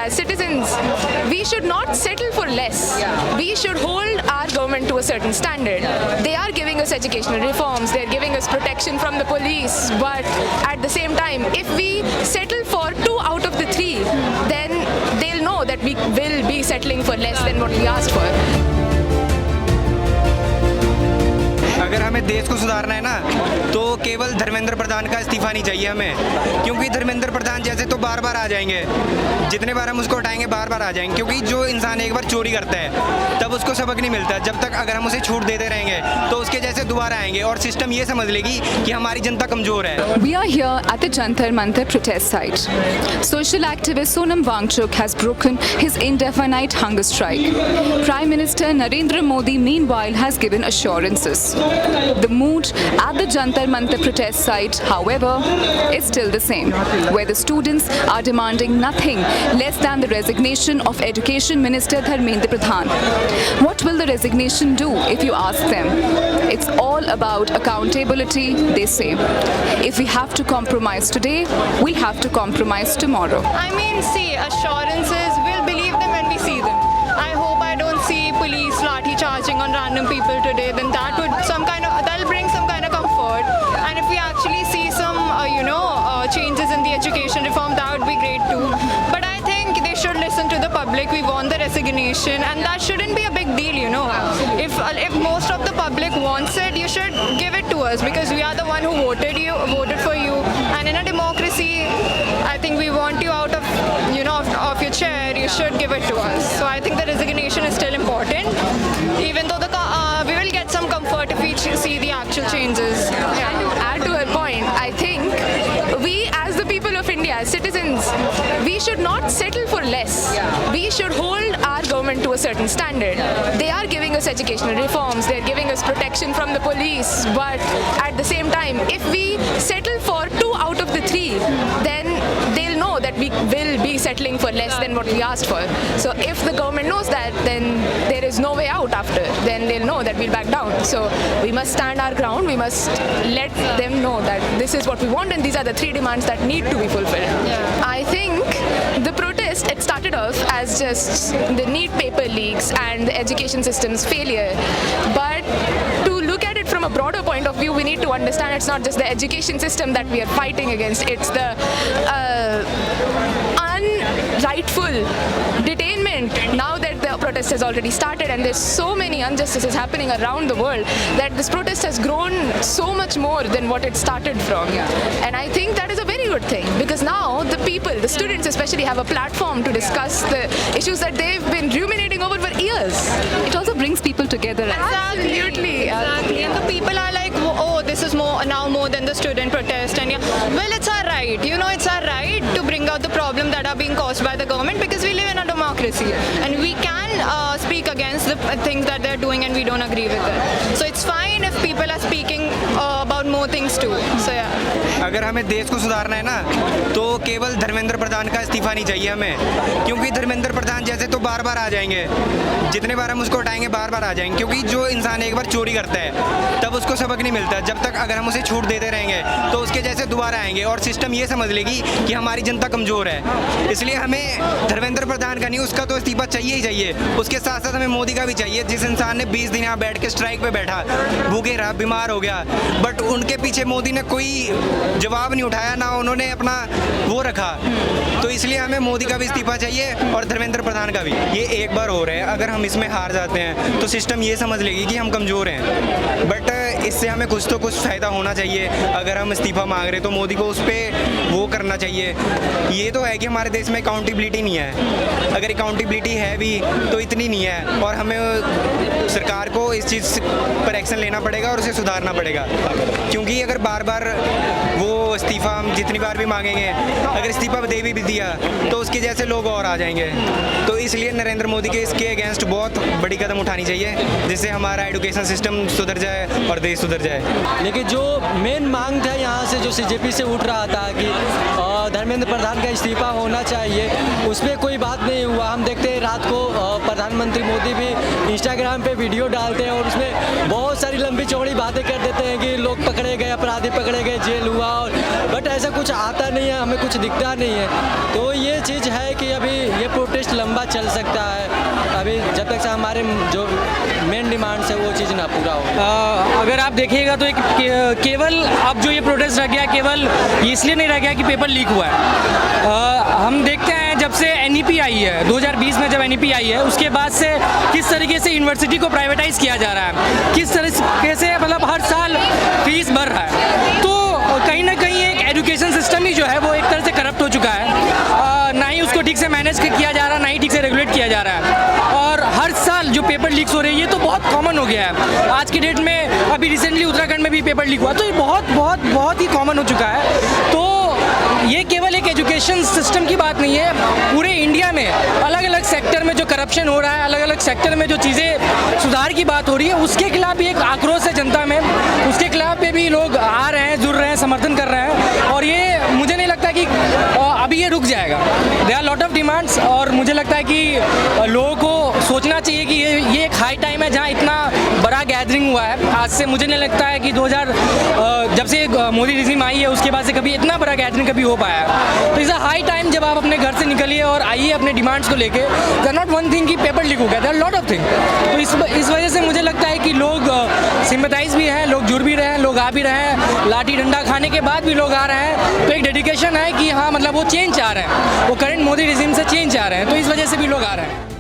as citizens, we should not settle for less. We should hold our government to a certain standard. They are giving us educational reforms, they're giving us protection from the police, but at the same time, if we settle for 2 out of the 3, then they'll know that we will be settling for less than what we asked for. अगर हमें देश को सुधारना है ना, तो केवल धर्मेंद्र प्रधान का इस्तीफा नहीं चाहिए हमें, क्योंकि धर्मेंद्र प्रधान जैसे तो बार बार आ जाएंगे, जितने बार हम उसको उठाएंगे बार बार आ जाएंगे, क्योंकि जो इंसान एक बार चोरी करता है तब उसको सबक नहीं मिलता। जब तक अगर हम उसे छूट देते रहेंगे तो उसके जैसे दोबारा आएंगे और सिस्टम ये समझ लेगी कि हमारी जनता कमजोर है। We are here at the Jantar Mantar protest site. Social activist Sonam Wangchuk has broken his indefinite hunger strike. Prime Minister Narendra Modi meanwhile has given assurances. The mood at the Jantar Mantar protest site, however, is still the same, where the students are demanding nothing less than the resignation of Education Minister Dharmendra Pradhan. What will the resignation do if you ask them? It's all about accountability, they say. If we have to compromise today, we'll have to compromise tomorrow. I mean, see, assurances, we'll believe them when we see them. I hope I don't see police lathi charging on random people today, then that'll bring some kind of comfort. And if we actually see some, changes in the education reform, that would be great too. But I think they should listen to the public. We want the resignation, and that shouldn't be a big deal, If most of the public wants it, you should give it to us, because we are the one who voted for you. And in a democracy, I think we want you out of, of your chair. You should give it to us. So I think the resignation is still important, even though we will get some comfort if we see the actual changes. And to add to her point, I think we as the people of India, as citizens, we should not settle for less. We should hold our government to a certain standard. They are giving us educational reforms, they're giving us protection from the police, but at the same time, if we settle for 2 out of the 3, then they'll know that we will be settling for less than what we asked for. So if the government knows that, then there is no way out after. Then they'll know that we'll back down. So we must stand our ground. We must let them know that this is what we want, and these are the 3 demands that need to be fulfilled. I think the protest, it started off as just the NEET paper leaks and the education system's failure. But to look at it from a broader point of view, we need to understand it's not just the education system that we are fighting against. It's the unrightful detainment. Now that the protest has already started and there's so many injustices happening around the world, that this protest has grown so much more than what it started from. And I think that is a very good thing, because now the people, the students especially, have a platform to discuss the issues that they've been ruminating over for years. It also brings people together. Absolutely. Exactly. And the people are like, oh, this is more than the student protest. And well, it's our right. It's our right to bring out the problem that are being caused by the government, because we live in a democracy and we can speak against the things that they're doing and we don't agree with it. So it's fine if people are speaking about more things too. So yeah. अगर हमें देश को सुधारना है ना, तो केवल धर्मेंद्र प्रधान का इस्तीफा नहीं चाहिए हमें, क्योंकि धर्मेंद्र प्रधान जैसे तो बार बार आ जाएंगे, जितने बार हम उसको उठाएंगे बार बार आ जाएंगे, क्योंकि जो इंसान एक बार चोरी करता है तब उसको सबक नहीं मिलता। जब तक अगर हम उसे छूट देते रहेंगे तो उसके जैसे दोबारा आएंगे और सिस्टम ये समझ लेगी कि हमारी जनता कमजोर है। इसलिए हमें धर्मेंद्र प्रधान का नहीं, उसका तो इस्तीफा चाहिए ही चाहिए। उसके साथ साथ हमें मोदी का भी चाहिए। जिस इंसान ने 20 दिन यहाँ बैठ के स्ट्राइक पे बैठा, भूखे रहा, बीमार हो गया, बट उनके पीछे मोदी ने कोई जवाब नहीं उठाया, ना उन्होंने अपना वो रखा। तो इसलिए हमें मोदी का भी इस्तीफा चाहिए और धर्मेंद्र प्रधान का भी। ये एक बार हो रहा है, अगर हम इसमें हार जाते हैं तो सिस्टम ये समझ लेगी कि हम कमज़ोर हैं, बट इससे हमें कुछ तो कुछ फ़ायदा होना चाहिए। अगर हम इस्तीफा मांग रहे तो मोदी को उस पर वो करना चाहिए। ये तो है कि हमारे देश में अकाउंटेबिलिटी नहीं है, अगर अकाउंटेबिलिटी है भी तो इतनी नहीं है, और हमें सरकार को इस चीज़ पर एक्शन लेना पड़ेगा और उसे सुधारना पड़ेगा। क्योंकि अगर बार बार वो इस्तीफ़ा हम जितनी बार भी मांगेंगे, अगर इस्तीफ़ा दे भी दिया तो उसके जैसे लोग और आ जाएंगे। तो इसलिए नरेंद्र मोदी के इसके अगेंस्ट बहुत बड़ी कदम उठानी चाहिए, जिससे हमारा एजुकेशन सिस्टम सुधर जाए और देश सुधर जाए। लेकिन जो मेन मांग था यहाँ से, जो CJP से उठ रहा था कि धर्मेंद्र धर्मेंद्र प्रधान का इस्तीफा होना चाहिए, उस पर कोई बात नहीं हुआ। हम देखते हैं रात को प्रधानमंत्री मोदी भी इंस्टाग्राम पे वीडियो डालते हैं और उसमें बहुत सारी लंबी चौड़ी बातें कर देते हैं कि लोग पकड़े गए, अपराधी पकड़े गए, जेल हुआ, और बट ऐसा कुछ आता नहीं है, हमें कुछ दिखता नहीं है। तो ये चीज़ है कि अभी ये प्रोटेस्ट लंबा चल सकता है, अभी जब तक से हमारे जो मेन डिमांड्स है वो चीज़ ना पूरा हो। अगर आप देखिएगा तो एक केवल अब जो ये प्रोटेस्ट रह गया, केवल ये इसलिए नहीं रह गया कि पेपर लीक हुआ है। हम देखते हैं जब से NEP आई है, 2020 में जब NEP आई है, उसके बाद से किस तरीके से यूनिवर्सिटी को प्राइवेटाइज किया जा रहा है, किस तरीके से मतलब हर साल फीस बढ़ रहा है। तो कहीं ना कहीं एक एजुकेशन सिस्टम ही जो है वो एक तरह से करप्ट हो चुका है। ना ही उसको ठीक से मैनेज किया जा रहा, ना ही ठीक से रेगुलेट किया जा रहा है। और हर साल जो पेपर लीक्स हो रही है ये तो बहुत कॉमन हो गया है। आज की डेट में अभी रिसेंटली उत्तराखंड में भी पेपर लीक हुआ, तो ये बहुत ही कॉमन हो चुका है। तो ये केवल एक एजुकेशन सिस्टम की बात नहीं है, पूरे इंडिया में अलग अलग सेक्टर में जो करप्शन हो रहा है, अलग अलग सेक्टर में जो चीज़ें सुधार की बात हो रही है, उसके खिलाफ भी एक आक्रोश है जनता में, उसके खिलाफ पे भी लोग आ रहे हैं, जुड़ रहे हैं, समर्थन कर रहे हैं। और ये मुझे नहीं लगता कि अभी ये रुक जाएगा। They are lot of demands, और मुझे लगता है कि लोगों को सोचना चाहिए कि ये एक हाई टाइम है जहाँ इतना बड़ा गैदरिंग हुआ है। आज से मुझे नहीं लगता है कि 2000 जब से मोदी रिजीम आई है उसके बाद से कभी इतना बड़ा गैदरिंग कभी हो पाया है। तो इज़ अ हाई टाइम जब आप अपने घर से निकलिए और आइए अपने डिमांड्स को लेके। They are not one thing कि पेपर लीक हो गया, they are lot of thing. तो इस वजह से मुझे लगता है कि लोग सिम्पैथाइज भी हैं, लोग जुड़ भी रहे हैं, लोग आ भी रहे हैं, लाठी डंडा खाने के बाद भी लोग आ रहे हैं। तो एक डेडिकेशन है कि हाँ मतलब वो चेंज चाह रहे हैं, वो करंट मोदी रिजीम से चेंज चाह रहे हैं, तो इस वजह से भी लोग आ रहे हैं।